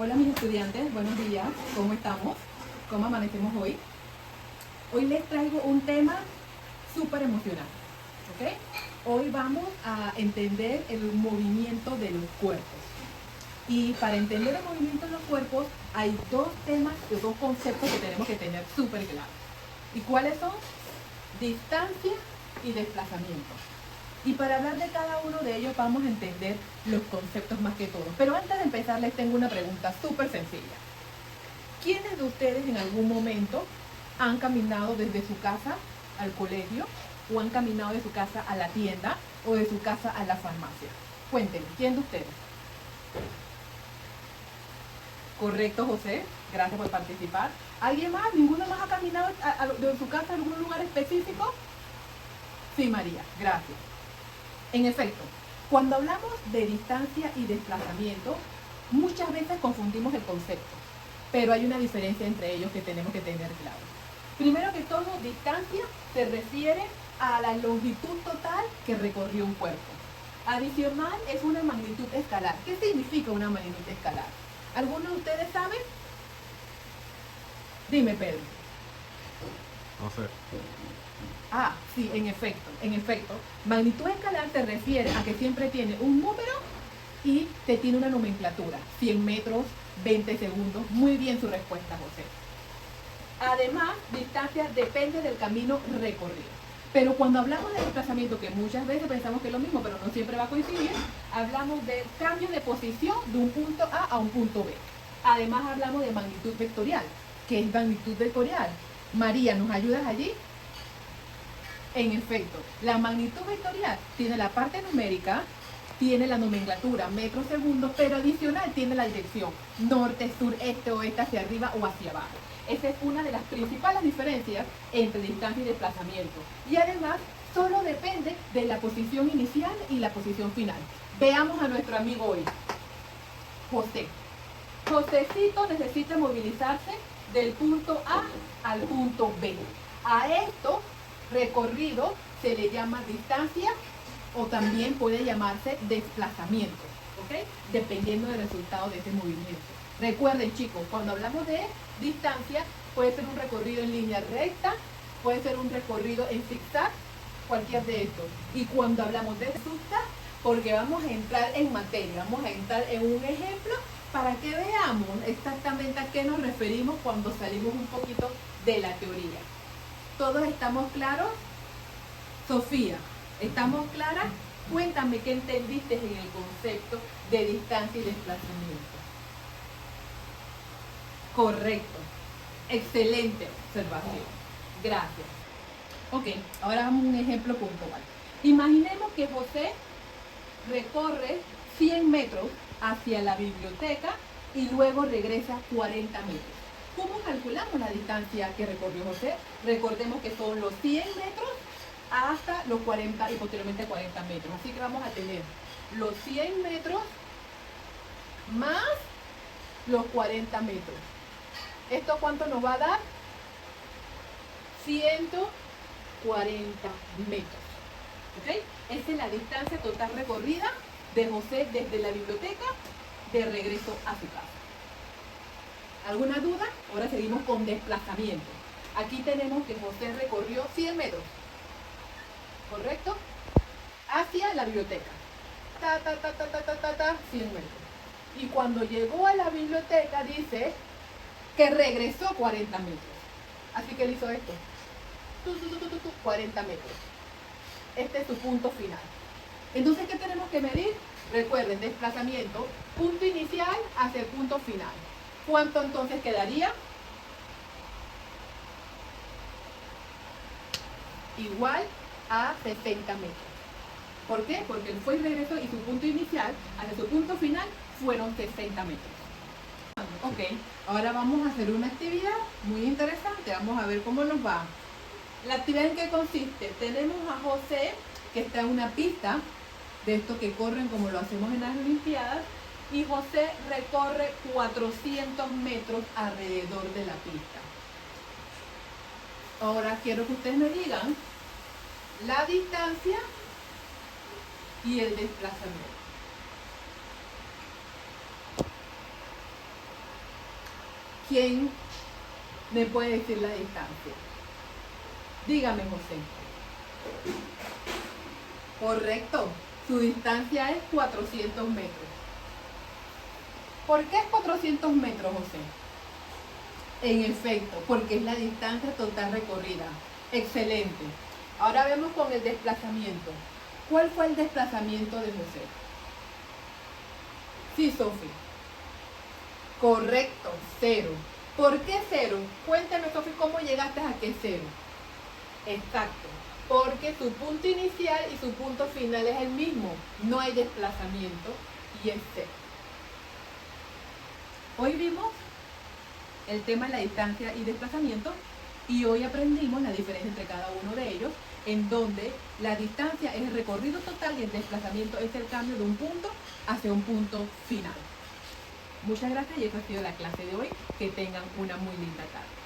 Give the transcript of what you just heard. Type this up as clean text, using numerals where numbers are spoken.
Hola mis estudiantes, buenos días, ¿cómo estamos? ¿Cómo amanecemos hoy? Hoy les traigo un tema súper emocionante, ¿ok? Hoy vamos a entender el movimiento de los cuerpos. Y para entender el movimiento de los cuerpos hay dos temas o dos conceptos que tenemos que tener súper claros. ¿Y cuáles son? Distancia y desplazamiento. Y para hablar de cada uno de ellos vamos a entender los conceptos más que todo. Pero antes de empezar les tengo una pregunta súper sencilla. ¿Quiénes de ustedes en algún momento han caminado desde su casa al colegio o han caminado de su casa a la tienda o de su casa a la farmacia? Cuéntenme, ¿quién de ustedes? Correcto, José. Gracias por participar. ¿Alguien más? ¿Ninguno más ha caminado de su casa a algún lugar específico? Sí, María. Gracias. En efecto, cuando hablamos de distancia y desplazamiento, muchas veces confundimos el concepto, pero hay una diferencia entre ellos que tenemos que tener claro. Primero que todo, distancia se refiere a la longitud total que recorrió un cuerpo. Adicional es una magnitud escalar. ¿Qué significa una magnitud escalar? ¿Alguno de ustedes sabe? Dime, Pedro. No sé. Ah, sí, en efecto. Magnitud escalar se refiere a que siempre tiene un número y te tiene una nomenclatura. 100 metros, 20 segundos. Muy bien su respuesta, José. Además, distancia depende del camino recorrido. Pero cuando hablamos de desplazamiento, que muchas veces pensamos que es lo mismo, pero no siempre va a coincidir, hablamos de cambio de posición de un punto A a un punto B. Además, hablamos de magnitud vectorial. ¿Qué es magnitud vectorial? María, ¿nos ayudas allí? En efecto, la magnitud vectorial tiene la parte numérica, tiene la nomenclatura metros, segundos, pero adicional tiene la dirección norte, sur, este, oeste, hacia arriba o hacia abajo. Esa es una de las principales diferencias entre distancia y desplazamiento. Y además, solo depende de la posición inicial y la posición final. Veamos a nuestro amigo hoy, José. Josecito necesita movilizarse del punto A al punto B. A esto recorrido se le llama distancia o también puede llamarse desplazamiento, ¿ok? Dependiendo del resultado de ese movimiento. Recuerden, chicos, cuando hablamos de distancia, puede ser un recorrido en línea recta, puede ser un recorrido en zigzag, cualquier de estos. Y cuando hablamos de resultado, porque vamos a entrar en materia, vamos a entrar en un ejemplo para que veamos exactamente a qué nos referimos cuando salimos un poquito de la teoría. ¿Todos estamos claros? Sofía, ¿estamos claras? Cuéntame qué entendiste en el concepto de distancia y desplazamiento. Correcto. Excelente observación. Gracias. Ok, ahora vamos a un ejemplo puntual. Imaginemos que José recorre 100 metros hacia la biblioteca y luego regresa 40 metros. ¿Cómo calculamos la distancia que recorrió José? Recordemos que son los 100 metros hasta los 40 y posteriormente 40 metros. Así que vamos a tener los 100 metros más los 40 metros. ¿Esto cuánto nos va a dar? 140 metros. ¿Ok? Esa es la distancia total recorrida de José desde la biblioteca de regreso a su casa. ¿Alguna duda? Ahora seguimos con desplazamiento. Aquí tenemos que José recorrió 100 metros, ¿correcto? Hacia la biblioteca. 100 metros. Y cuando llegó a la biblioteca dice que regresó 40 metros. Así que él hizo esto. 40 metros. Este es su punto final. Entonces, ¿qué tenemos que medir? Recuerden, desplazamiento, punto inicial hacia el punto final. ¿Cuánto entonces quedaría? Igual a 60 metros. ¿Por qué? Porque él fue y regresó y su punto inicial hacia su punto final fueron 60 metros. Ok, ahora vamos a hacer una actividad muy interesante. Vamos a ver cómo nos va. ¿La actividad en qué consiste? Tenemos a José, que está en una pista de estos que corren como lo hacemos en las Olimpiadas, y José recorre 400 metros alrededor de la pista. Ahora quiero que ustedes me digan la distancia y el desplazamiento. ¿Quién me puede decir la distancia? Dígame, José. Correcto. Su distancia es 400 metros. ¿Por qué es 400 metros, José? En efecto, porque es la distancia total recorrida. Excelente. Ahora vemos con el desplazamiento. ¿Cuál fue el desplazamiento de José? Sí, Sofi. Correcto, 0. ¿Por qué 0? Cuéntame, Sofi, ¿cómo llegaste a qué 0? Exacto, porque su punto inicial y su punto final es el mismo. No hay desplazamiento y es 0. Hoy vimos el tema de la distancia y desplazamiento y hoy aprendimos la diferencia entre cada uno de ellos, en donde la distancia es el recorrido total y el desplazamiento es el cambio de un punto hacia un punto final. Muchas gracias y esta ha sido la clase de hoy. Que tengan una muy linda tarde.